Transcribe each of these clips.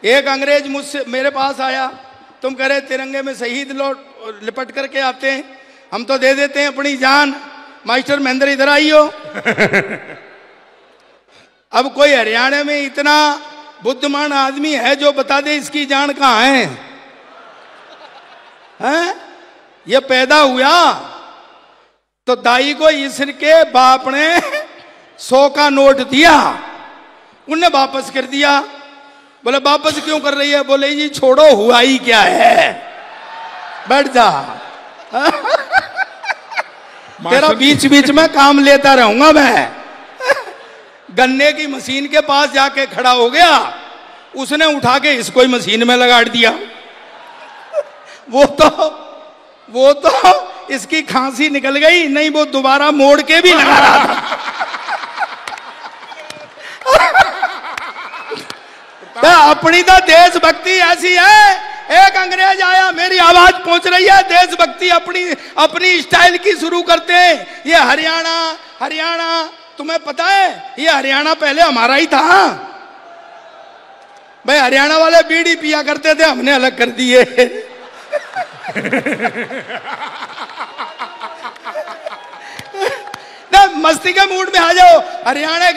एक अंग्रेज मुझसे मेरे पास आया, तुम कह रहे तिरंगे में शहीद लोग लिपट करके आते हैं, हम तो दे देते हैं अपनी जान। मास्टर महेंद्र इधर आइयो। अब कोई हरियाणा में इतना बुद्धिमान आदमी है जो बता दे इसकी जान कहाँ है? हैं? ये पैदा हुआ तो दाई को इसके बाप ने 100 का नोट दिया, उनने वापस कर दिया। बोले वापस क्यों कर रही है? बोले जी छोड़ो, हुआ ही क्या है, बैठ जा। तेरा बीच बीच में काम लेता रहूंगा मैं। गन्ने की मशीन के पास जाके खड़ा हो गया, उसने उठा के इसको ही मशीन में लगा दिया। वो तो इसकी खांसी निकल गई, नहीं वो दोबारा मोड़ के भी लगा रहा था। तो अपनी तो देशभक्ति ऐसी है। एक अंग्रेज आया, मेरी आवाज पहुंच रही है, देशभक्ति अपनी स्टाइल की शुरू करते हैं। ये हरियाणा तुम्हें पता है, ये हरियाणा पहले हमारा ही था भाई। हरियाणा वाले बीड़ी पिया करते थे, हमने अलग कर दिए। ना मस्ती के मूड में आ जाओ। हरियाणा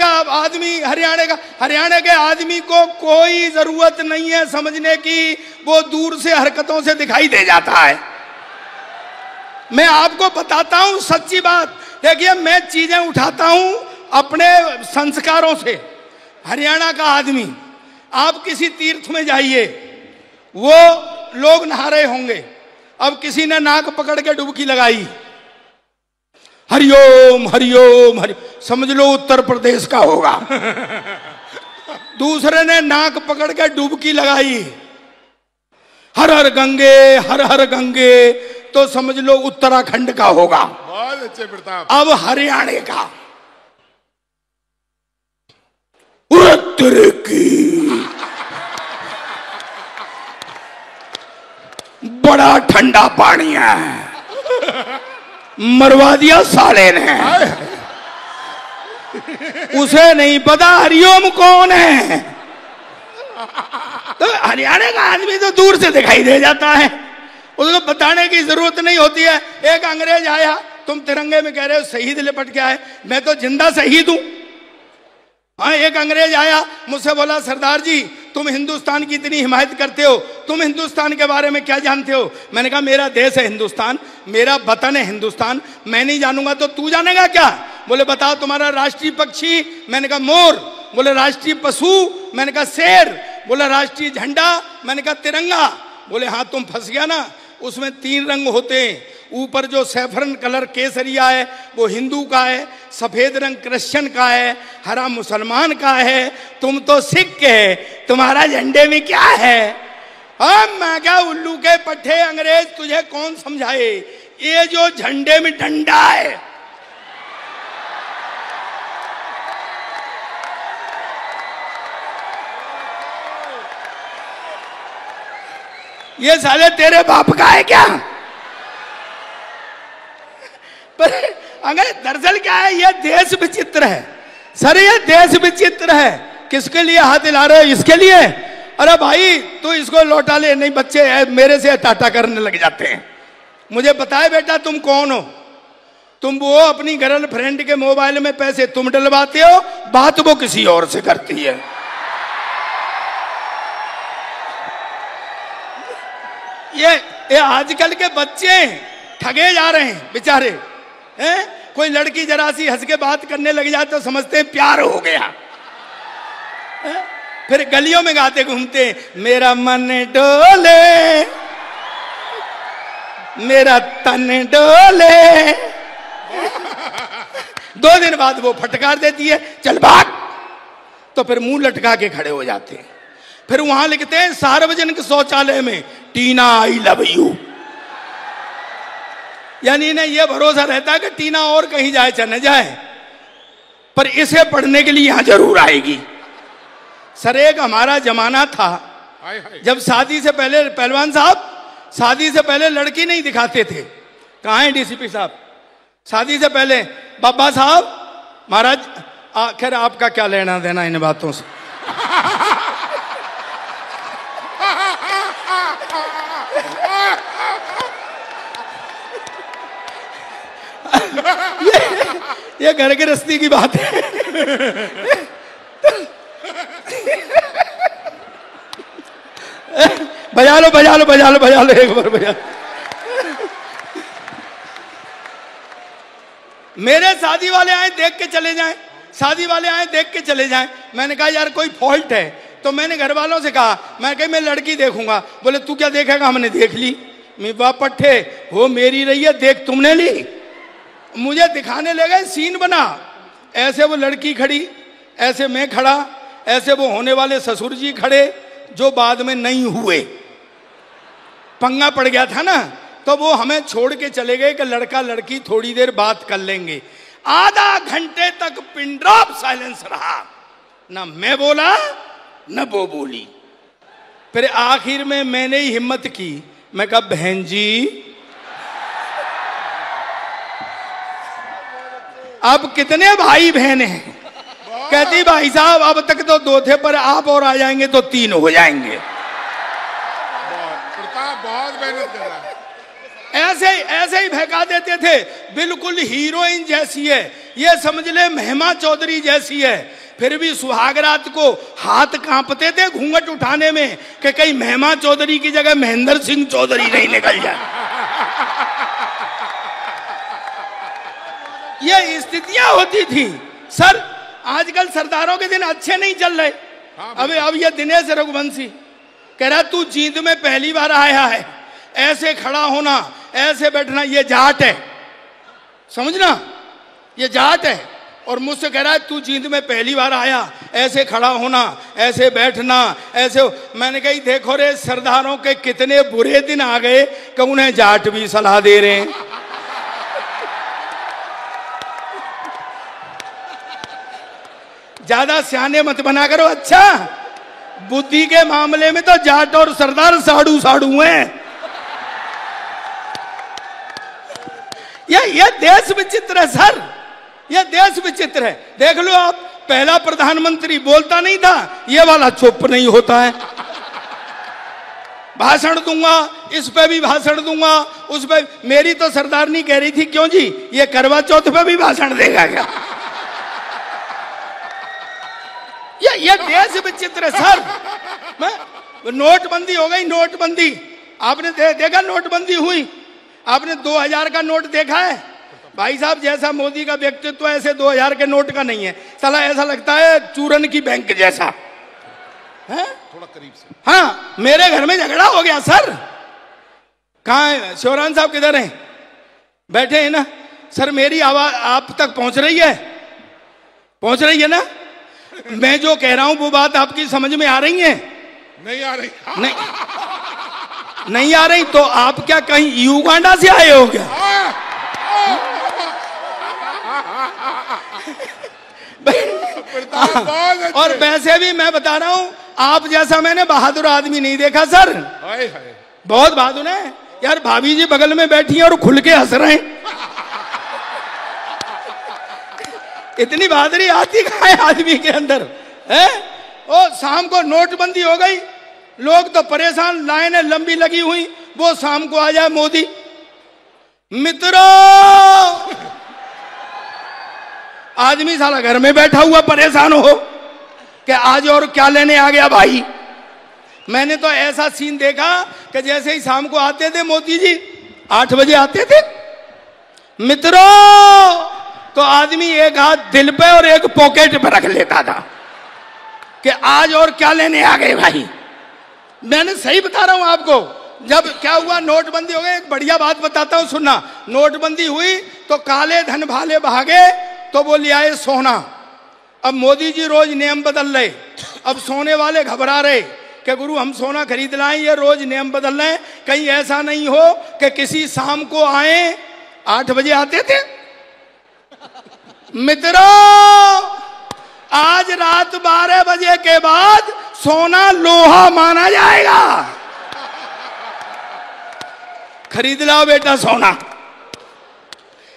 के आदमी को कोई जरूरत नहीं है समझने की, वो दूर से हरकतों से दिखाई दे जाता है। मैं आपको बताता हूं सच्ची बात। देखिए, मैं चीजें उठाता हूं अपने संस्कारों से। हरियाणा का आदमी, आप किसी तीर्थ में जाइए, वो लोग नहा रहे होंगे, अब किसी ने नाक पकड़ के डुबकी लगाई, हरिओम हरिओम हरि, समझ लो उत्तर प्रदेश का होगा। दूसरे ने नाक पकड़ के डुबकी लगाई, हर हर गंगे, तो समझ लो उत्तराखंड का होगा। बहुत अच्छे प्रताप। अब हरियाणा का, उत्तर की बड़ा ठंडा पानी है, मरवा दिया साले ने। उसे नहीं पता हरिओम कौन है। तो हरियाणा का आदमी तो दूर से दिखाई दे जाता है, उसको बताने की जरूरत नहीं होती है। एक अंग्रेज आया, तुम तिरंगे में कह रहे हो शहीद लिपट के आए, मैं तो जिंदा शहीद हूं। हाँ, एक अंग्रेज आया, मुझसे बोला सरदार जी तुम हिंदुस्तान की इतनी हिमायत करते हो, तुम हिंदुस्तान के बारे में क्या जानते हो? मैंने कहा मेरा देश है हिंदुस्तान, मेरा वतन है हिंदुस्तान, मैं नहीं जानूंगा तो तू जानेगा क्या? बोले बताओ तुम्हारा राष्ट्रीय पक्षी? मैंने कहा मोर। बोले राष्ट्रीय पशु? मैंने कहा शेर। बोले राष्ट्रीय झंडा? मैंने कहा तिरंगा। बोले हाँ तुम फंस गया ना, उसमें 3 रंग होते हैं, ऊपर जो सैफरन कलर केसरिया है वो हिंदू का है, सफेद रंग क्रिश्चियन का है, हरा मुसलमान का है, तुम तो सिख है, तुम्हारा झंडे में क्या है? अब मैं क्या उल्लू के पट्टे अंग्रेज, तुझे कौन समझाए? ये जो झंडे में डंडा है, ये साले तेरे बाप का है क्या? पर अगर दरअसल क्या है, ये देश विचित्र है सर, ये देश विचित्र है। किसके लिए हाथ हिला रहे हो? इसके लिए? अरे भाई तू इसको लौटा ले। नहीं, बच्चे मेरे से टाटा करने लग जाते हैं। मुझे बताए बेटा तुम कौन हो? तुम वो अपनी गर्लफ्रेंड के मोबाइल में पैसे तुम डलवाते हो, बात वो किसी और से करती है। ये आजकल के बच्चे ठगे जा रहे हैं बेचारे हैं। कोई लड़की जरा सी हंस के बात करने लग जाए तो समझते हैं प्यार हो गया है? फिर गलियों में गाते घूमते मेरा मन डोले, मेरा तन डोले। 2 दिन बाद वो फटकार देती है, चल भाग। तो फिर मुंह लटका के खड़े हो जाते हैं। फिर वहां लिखते हैं सार्वजनिक शौचालय में टीना आई लव यू। यानी इन्हें यह भरोसा रहता है कि टीना और कहीं जाए चले जाए, पर इसे पढ़ने के लिए यहां जरूर आएगी। सर एक हमारा जमाना था जब शादी से पहले, पहलवान साहब शादी से पहले लड़की नहीं दिखाते थे। कहाँ है डीसीपी साहब? शादी से पहले बाबा साहब महाराज, आखिर आपका क्या लेना देना इन बातों से? ये घर गृहस्थी की बात है। बजा लो बजा लो बजा लो बजा लो, एक बार बजा। मेरे शादी वाले आए देख के चले जाएं, शादी वाले आए देख के चले जाएं। मैंने कहा यार कोई फॉल्ट है, तो मैंने घर वालों से कहा, मैं कहा मैं लड़की देखूंगा। बोले तू क्या देखेगा, हमने देख ली। मैं बाप पट्टे वो मेरी रही है, देख तुमने ली। मुझे दिखाने लगे, सीन बना, ऐसे वो लड़की खड़ी, ऐसे मैं खड़ा, ऐसे वो होने वाले ससुर जी खड़े, जो बाद में नहीं हुए, पंगा पड़ गया था ना। तो वो हमें छोड़ के चले गए कि लड़का लड़की थोड़ी देर बात कर लेंगे। आधा घंटे तक पिन ड्रॉप साइलेंस रहा, ना मैं बोला न वो बोली। फिर आखिर में मैंने ही हिम्मत की, मैं कहा बहन जी अब कितने भाई बहन हैं? कहती भाई साहब अब तक तो 2 थे, पर आप और आ जाएंगे तो 3 हो जाएंगे। बहुत मेहनत कर रहा है। ऐसे ही बहका देते थे। बिल्कुल हीरोइन जैसी है, ये समझ ले महिमा चौधरी जैसी है। फिर भी सुहागरात को हाथ कांपते थे घूंघट उठाने में कि कहीं महिमा चौधरी की जगह महेंद्र सिंह चौधरी नहीं निकल जाए। ये स्थितियां होती थी सर। आजकल सरदारों के दिन अच्छे नहीं चल रहे। अब ये दिनेश रघुवंशी कह रहा तू जींद में पहली बार आया है, ऐसे खड़ा होना, ऐसे बैठना, ये जाट है, समझना, ये जाट है। और मुझसे कह रहा है तू जींद में पहली बार आया, ऐसे खड़ा होना, ऐसे बैठना, ऐसे। मैंने कही देखो रे सरदारों के कितने बुरे दिन आ गए कि उन्हें जाट भी सलाह दे रहे हैं। ज्यादा सियाने मत बना करो। अच्छा बुद्धि के मामले में तो जाट और सरदार साड़ू साड़ू हैं। ये देश विचित्र है सर, ये देश विचित्र है। देख लो आप, पहला प्रधानमंत्री बोलता नहीं था, ये वाला चुप नहीं होता है। भाषण दूंगा, इस पे भी भाषण दूंगा, उस पे। मेरी तो सरदारनी कह रही थी क्यों जी ये करवा चौथ पे भी भाषण देगा क्या? ये देश विचित्र है सर। नोटबंदी हो गई, नोटबंदी आपने देखा, नोटबंदी हुई, आपने 2000 का नोट देखा है? भाई साहब जैसा मोदी का व्यक्तित्व ऐसे 2000 के नोट का नहीं है साला, ऐसा लगता है चूरन की बैंक जैसा है, थोड़ा करीब से। हाँ मेरे घर में झगड़ा हो गया सर। कहाँ है शिवरान साहब, किधर हैं? बैठे हैं ना सर। मेरी आवाज आप तक पहुंच रही है? पहुंच रही है ना? मैं जो कह रहा हूं वो बात आपकी समझ में आ रही है? नहीं आ रही। नहीं आ रही तो आप क्या कहीं युगांडा से आए हो क्या? और वैसे भी मैं बता रहा हूं, आप जैसा मैंने बहादुर आदमी नहीं देखा सर। बहुत बहादुर है यार। भाभी जी बगल में बैठी हैं और खुल के हंस रहे हैं। इतनी बहादुरी आती कहाँ है आदमी के अंदर है? ओ शाम को नोटबंदी हो गई, लोग तो परेशान, लाइनें लंबी लगी हुई। वो शाम को आ जाए मोदी, मित्रों, आदमी साला घर में बैठा हुआ परेशान हो कि आज और क्या लेने आ गया भाई। मैंने तो ऐसा सीन देखा कि जैसे ही शाम को आते थे मोदी जी, 8 बजे आते थे, मित्रों, तो आदमी एक हाथ दिल पे और एक पॉकेट पे रख लेता था कि आज और क्या लेने आ गए भाई। मैंने सही बता रहा हूं आपको। जब क्या हुआ, नोटबंदी हो गई। एक बढ़िया बात बताता हूं, सुनना। नोटबंदी हुई तो काले धन भाले भागे, तो वो ले आए सोना। अब मोदी जी रोज नियम बदल रहे। अब सोने वाले घबरा रहे कि गुरु हम सोना खरीद लाएं, ये रोज नियम बदल रहे हैं, कहीं ऐसा नहीं हो कि किसी शाम को आए। 8 बजे आते थे। मित्रों, आज रात 12 बजे के बाद सोना लोहा माना जाएगा। खरीद लाओ बेटा सोना।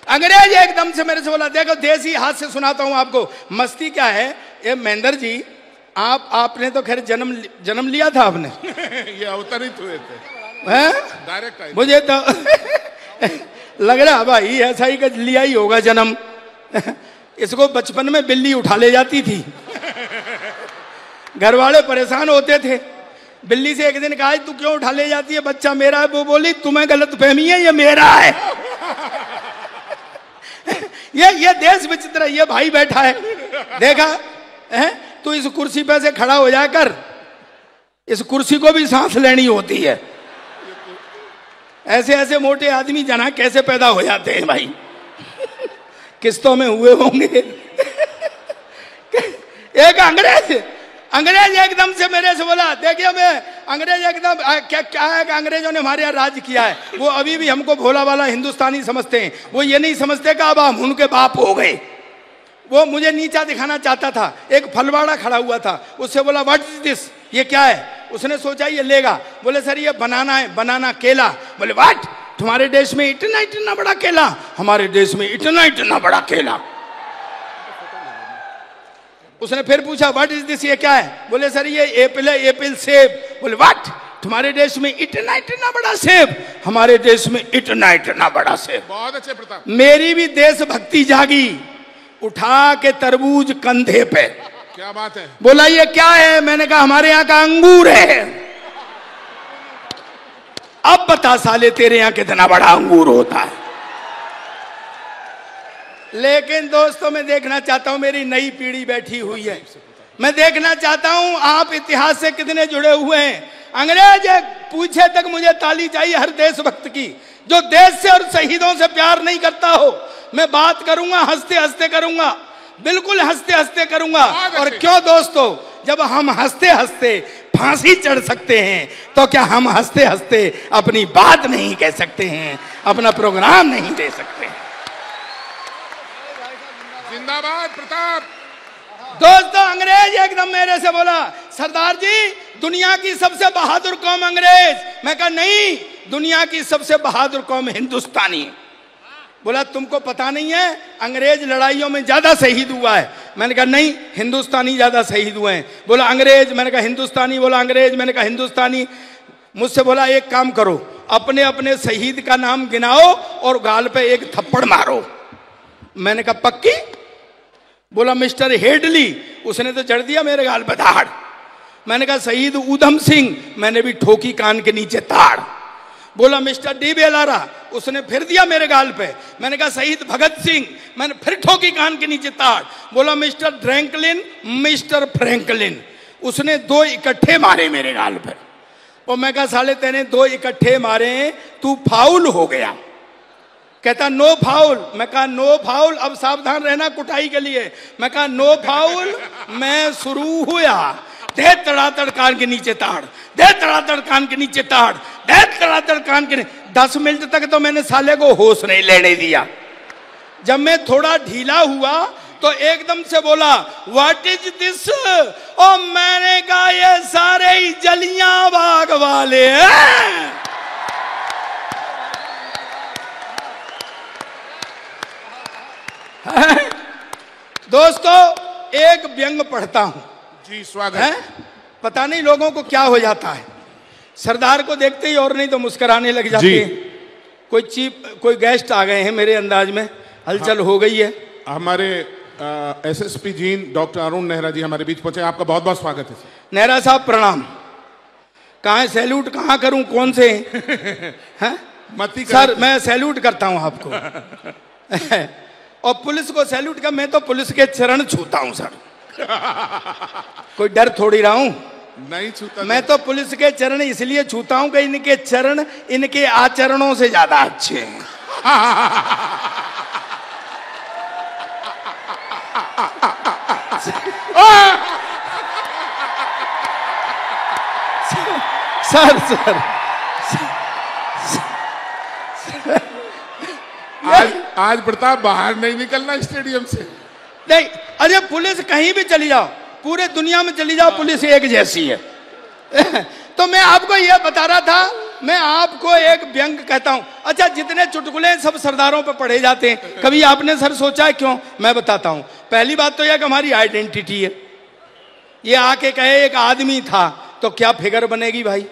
अंग्रेज एकदम से मेरे से बोला, देखो देसी हाथ से सुनाता हूं आपको। मस्ती क्या है ये महेंद्र जी, आपने तो खैर जन्म लिया था आपने। ये अवतरित हुए थे हैं? डायरेक्ट मुझे तो लग रहा भाई ऐसा ही लिया ही होगा जन्म। इसको बचपन में बिल्ली उठा ले जाती थी। घर वाले परेशान होते थे। बिल्ली से एक दिन कहा, तू क्यों उठा ले जाती है, बच्चा मेरा है। वो बोली, तुम्हें गलतफहमी है, ये मेरा है। ये देश विचित्र है। ये भाई बैठा है, देखा है? तू इस कुर्सी पे से खड़ा हो जाकर, इस कुर्सी को भी सांस लेनी होती है। ऐसे ऐसे मोटे आदमी जना कैसे पैदा हो जाते हैं भाई, किस्तों में हुए होंगे। एक अंग्रेज एकदम से मेरे से बोला, देखिए मैं अंग्रेज एकदम क्या है कि अंग्रेजों ने हमारे यहाँ राज किया है, वो अभी भी हमको भोला वाला हिंदुस्तानी समझते हैं। वो ये नहीं समझते कि अब हम उनके बाप हो गए। वो मुझे नीचा दिखाना चाहता था। एक फलवाड़ा खड़ा हुआ था, उससे बोला, व्हाट इज दिस, ये क्या है? उसने सोचा ये लेगा। बोले, सर ये बनाना है, बनाना केला। बोले, व्हाट, तुम्हारे देश में इतना इतना बड़ा केला, हमारे देश में इतना इतना बड़ा केला। उसने फिर पूछा, व्हाट इज दिस, ये क्या है? बोले, सर ये एप्पल है, एप्पल सेब। बोले, व्हाट, तुम्हारे देश में इतना इतना बड़ा सेब, हमारे देश में इतना इतना बड़ा सेब। बहुत अच्छे प्रताप। मेरी मेरी भी देशभक्ति जागी। उठा के तरबूज कंधे पे, क्या बात है। बोला, ये क्या है? मैंने कहा, हमारे यहाँ का अंगूर है। अब बता साले, तेरे यहाँ कितना बड़ा अंगूर होता है। लेकिन दोस्तों, मैं देखना चाहता हूं, मेरी नई पीढ़ी बैठी हुई है, मैं देखना चाहता हूं आप इतिहास से कितने जुड़े हुए हैं। अंग्रेज पूछे तक मुझे ताली चाहिए हर देशभक्त की, जो देश से और शहीदों से प्यार नहीं करता हो। मैं बात करूंगा, हंसते हंसते करूंगा, बिल्कुल हंसते हंसते करूंगा। और क्यों दोस्तों, जब हम हंसते हंसते फांसी चढ़ सकते हैं, तो क्या हम हंसते हंसते अपनी बात नहीं कह सकते हैं, अपना प्रोग्राम नहीं दे सकते? जिंदाबाद प्रताप। दोस्तों, अंग्रेज एकदम मेरे से बोला, सरदार जी दुनिया की सबसे बहादुर कौम अंग्रेज। मैं कहा, नहीं, दुनिया की सबसे बहादुर कौम हिंदुस्तानी। बोला, तुमको पता नहीं है, अंग्रेज लड़ाइयों में ज्यादा शहीद हुआ है। मैंने कहा, नहीं, हिंदुस्तानी ज्यादा शहीद हुए हैं। बोला, अंग्रेज। मैंने कहा, हिंदुस्तानी। बोला, अंग्रेज। मैंने कहा, हिंदुस्तानी। मुझसे बोला, एक काम करो, अपने अपने शहीद का नाम गिनाओ और गाल पे एक थप्पड़ मारो। मैंने कहा, पक्की? बोला, मिस्टर हेडली। उसने तो जड़ दिया मेरे गाल पे धाड़। मैंने कहा, शहीद ऊधम सिंह। मैंने भी ठोकी कान के नीचे ताड़। बोला, मिस्टर डी बेलारा। उसने फिर दिया मेरे गाल पे। मैंने कहा, शहीद भगत सिंह। मैंने फिर ठोकी कान के नीचे ताड़। बोला, मिस्टर ड्रैंकलिन, मिस्टर फ्रैंकलिन। उसने दो इकट्ठे मारे मेरे गाल पे। और मैं कहा, साले तेने दो इकट्ठे मारे, तू फाउल हो गया। कहता, नो फाउल। मैं कहा, नो फाउल, अब सावधान रहना कुटाई के लिए। मैं कहा, नो फाउल। मैं शुरू हुआ, दे तड़ातड़ कान के नीचे ताड़, दे तड़ातड़ कान के नीचे ताड़, दे तड़ातड़ कान के 10 मिनट तक तो मैंने साले को होश नहीं लेने दिया। जब मैं थोड़ा ढीला हुआ तो एकदम से बोला, व्हाट इज दिस? और मैंने कहा, ये सारे ही जलियां बाग वाले हैं। दोस्तों, एक व्यंग पढ़ता हूं जी, स्वागत है। पता नहीं लोगों को क्या हो जाता है, सरदार को देखते ही और नहीं तो मुस्कुराने लग जाते हैं। कोई गेस्ट आ गए हैं मेरे अंदाज में, हलचल हो गई है। हमारे एसएसपी जी डॉक्टर अरुण नेहरा जी हमारे बीच पहुंचे, आपका बहुत बहुत स्वागत है। नेहरा साहब प्रणाम। कहाँ है सैल्यूट, कहाँ करूं, कौन से हैं? मती सर, मैं सैल्यूट करता हूं आपको। और पुलिस को सैल्यूट कर, मैं तो पुलिस के चरण छूता हूं सर। कोई डर थोड़ी रहा हूं, नहीं छूता। मैं तो पुलिस के चरण इसलिए छूता हूं कि इनके चरण इनके आचरणों से ज्यादा अच्छे हैं। सर आज प्रताप बाहर नहीं निकलना स्टेडियम से। नहीं, अरे पुलिस कहीं भी चली जाओ, पूरे दुनिया में चली जाओ, पुलिस एक जैसी है। तो मैं आपको यह बता रहा था, मैं आपको एक व्यंग कहता हूं। अच्छा, जितने चुटकुले सब सरदारों पर पढ़े जाते हैं, कभी आपने सर सोचा है क्यों? मैं बताता हूं। पहली बात तो यह कि हमारी आइडेंटिटी है। ये आके कहे एक आदमी था तो क्या फिगर बनेगी भाई,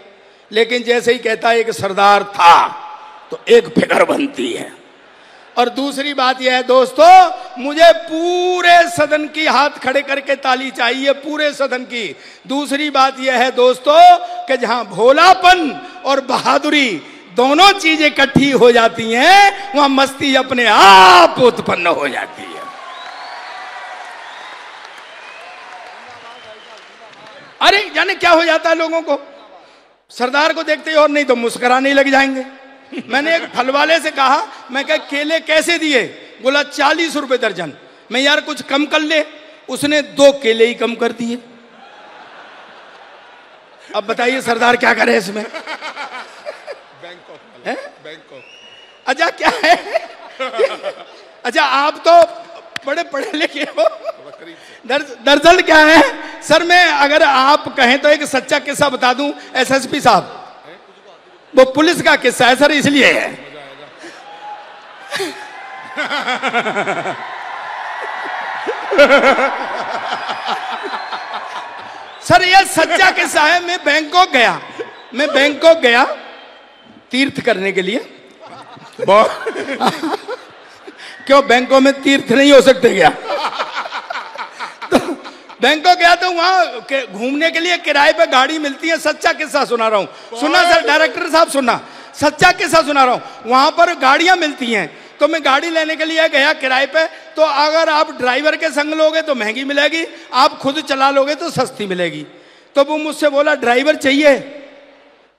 लेकिन जैसे ही कहता है एक सरदार था तो एक फिगर बनती है। और दूसरी बात यह है दोस्तों, मुझे पूरे सदन की हाथ खड़े करके ताली चाहिए, पूरे सदन की। दूसरी बात यह है दोस्तों कि जहां भोलापन और बहादुरी दोनों चीजें इकट्ठी हो जाती हैं, वहां मस्ती अपने आप उत्पन्न हो जाती है। अरे जाने क्या हो जाता है लोगों को, सरदार को देखते ही और नहीं तो मुस्कुराने लग जाएंगे। मैंने एक फल वाले से कहा, मैं कहा केले कैसे दिए? बोला 40 रुपए दर्जन। मैं यार कुछ कम कर ले, उसने 2 केले ही कम कर दिए। अब बताइए सरदार क्या करे इसमें? बैंकॉक। अच्छा क्या है? अच्छा आप तो बड़े पढ़े लिखे हो। दरअसल क्या है सर, मैं अगर आप कहें तो एक सच्चा किस्सा बता दूं। एसएसपी साहब, वो पुलिस का किस्सा है सर, इसलिए है। सर ये सच्चा किस्सा है। मैं बैंकॉक गया तीर्थ करने के लिए। क्यों बैंकॉक में तीर्थ नहीं हो सकते क्या? तो बैंकॉक गया तो वहां घूमने के लिए किराए पे गाड़ी मिलती है। सच्चा किस्सा सुना रहा हूं, सुना सर डायरेक्टर साहब, सुना, सच्चा किस्सा सुना रहा हूं। वहां पर गाड़ियां मिलती हैं, तो मैं गाड़ी लेने के लिए गया किराए पे। तो अगर आप ड्राइवर के संग लोगे तो महंगी मिलेगी, आप खुद चला लोगे तो सस्ती मिलेगी। तो वो मुझसे बोला ड्राइवर चाहिए।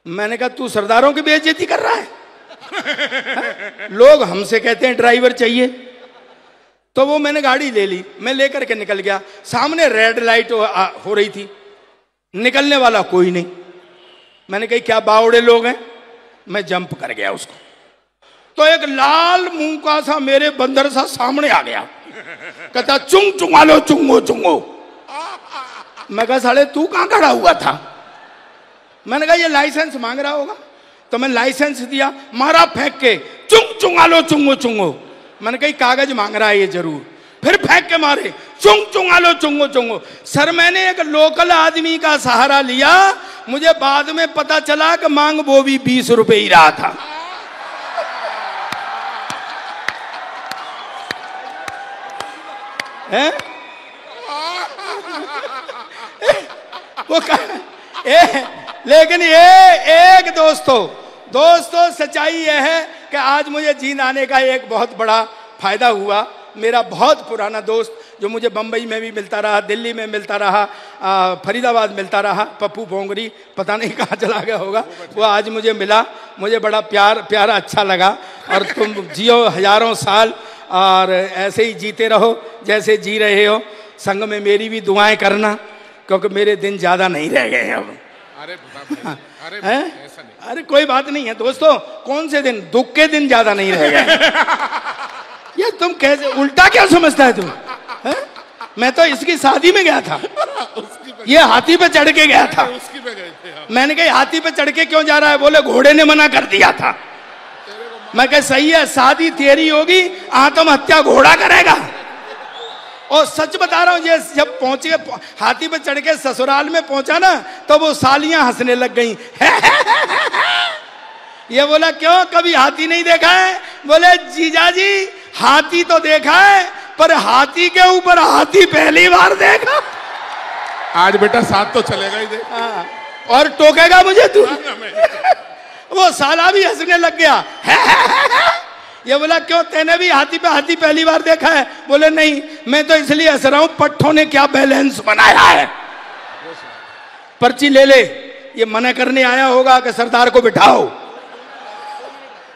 मैंने कहा तू सरदारों की बेइज्जती कर रहा है। लोग हमसे कहते हैं ड्राइवर चाहिए। तो वो मैंने गाड़ी ले ली, मैं लेकर के निकल गया। सामने रेड लाइट हो रही थी, निकलने वाला कोई नहीं। मैंने कही क्या बावड़े लोग हैं, मैं जंप कर गया उसको। तो एक लाल मुंह का सा मेरे बंदर सा सामने आ गया, कहता चुंग चुंगा लो, चुंगो चुंगो। मैं कहा साले तू कहां खड़ा हुआ था? मैंने कहा ये लाइसेंस मांग रहा होगा। तो मैंने लाइसेंस दिया, मारा फेंक के, चुंग चुंगा लो, चुंगो चुंगो। मैंने कही कागज मांग रहा है ये जरूर। फिर फेंक के मारे, चुंग चुंगा लो, चुंगो चुंगो। सर मैंने एक लोकल आदमी का सहारा लिया, मुझे बाद में पता चला कि मांग वो भी 20 रुपए ही रहा था। है? वो लेकिन ये एक दोस्तों सच्चाई यह है कि आज मुझे जींद आने का एक बहुत बड़ा फायदा हुआ। मेरा बहुत पुराना दोस्त जो मुझे बम्बई में भी मिलता रहा, दिल्ली में मिलता रहा, फरीदाबाद मिलता रहा, पप्पू भोंगरी, पता नहीं कहाँ चला गया होगा, वो आज मुझे मिला। मुझे बड़ा प्यारा अच्छा लगा। और तुम जियो हजारों साल और ऐसे ही जीते रहो जैसे जी रहे हो। संग में मेरी भी दुआएं करना, क्योंकि मेरे दिन ज्यादा नहीं रह गए अब। अरे कोई बात नहीं है दोस्तों, कौन से दिन, दुख के दिन ज्यादा नहीं रह गए। ये तुम कैसे उल्टा क्या समझता है तुम? है? मैं तो इसकी शादी में गया था, ये हाथी पे चढ़ के गया था। मैंने कहा हाथी पे चढ़ के क्यों जा रहा है? बोले घोड़े ने मना कर दिया था। मैं कहा सही है, शादी तेरी होगी, आत्महत्या घोड़ा करेगा। और सच बता रहा हूं, ये जब पहुंचे हाथी पे चढ़ के ससुराल में पहुंचा ना, तो वो सालियां हंसने लग गई। ये बोला क्यों, कभी हाथी नहीं देखा है? बोले जीजाजी हाथी तो देखा है, पर हाथी के ऊपर हाथी पहली बार देखा। आज बेटा साथ तो चलेगा ही देख। और टोकेगा मुझे तू। वो साला भी हंसने लग गया। ये बोला क्यों, तेने भी हाथी पे हाथी पहली बार देखा है? बोले नहीं, मैं तो इसलिए हंस रहा हूं, पट्टों ने क्या बैलेंस बनाया है। पर्ची ले ले, ये मना करने आया होगा कि सरदार को बिठाओ,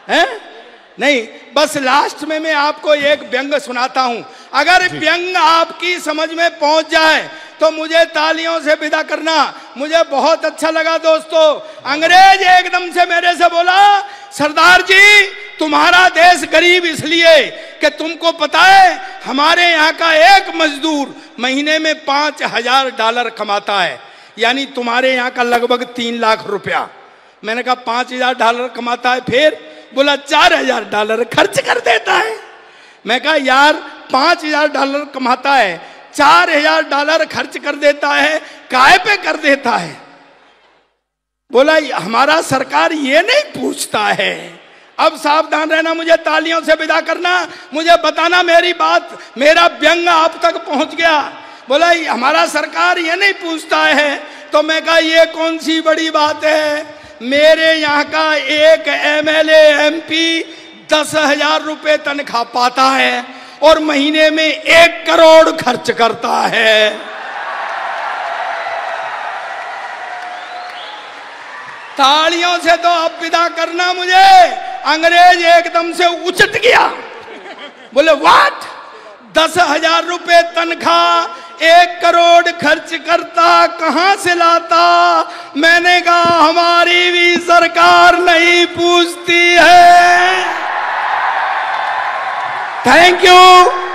है? नहीं, बस लास्ट में मैं आपको एक व्यंग सुनाता हूं। अगर व्यंग आपकी समझ में पहुंच जाए तो मुझे तालियों से विदा करना। मुझे बहुत अच्छा लगा दोस्तों। अंग्रेज एकदम से मेरे से बोला, सरदार जी तुम्हारा देश गरीब इसलिए कि तुमको पता है हमारे यहाँ का एक मजदूर महीने में $5000 कमाता है, यानी तुम्हारे यहाँ का लगभग 3 लाख रुपया। मैंने कहा $5000 कमाता है, फिर बोला $4000 खर्च कर देता है। मैं कहा यार $5000 कमाता है, $4000 खर्च कर देता है, काय पे कर देता है? बोला हमारा सरकार ये नहीं पूछता है अब सावधान रहना, मुझे तालियों से विदा करना, मुझे बताना मेरी बात, मेरा व्यंग आप तक पहुंच गया। बोला हमारा सरकार ये नहीं पूछता है, तो मैं कहा ये कौन सी बड़ी बात है, मेरे यहाँ का एक MLA MP 10,000 रुपए तनख्वाह पाता है और महीने में 1 करोड़ खर्च करता है। तालियों से तो अब विदा करना मुझे। अंग्रेज एकदम से उचट गया, बोले व्हाट, 10,000 रुपए तनख्वाह, 1 करोड़ खर्च करता, कहां से लाता? मैंने कहा हमारी भी सरकार नहीं पूछती है। Thank you.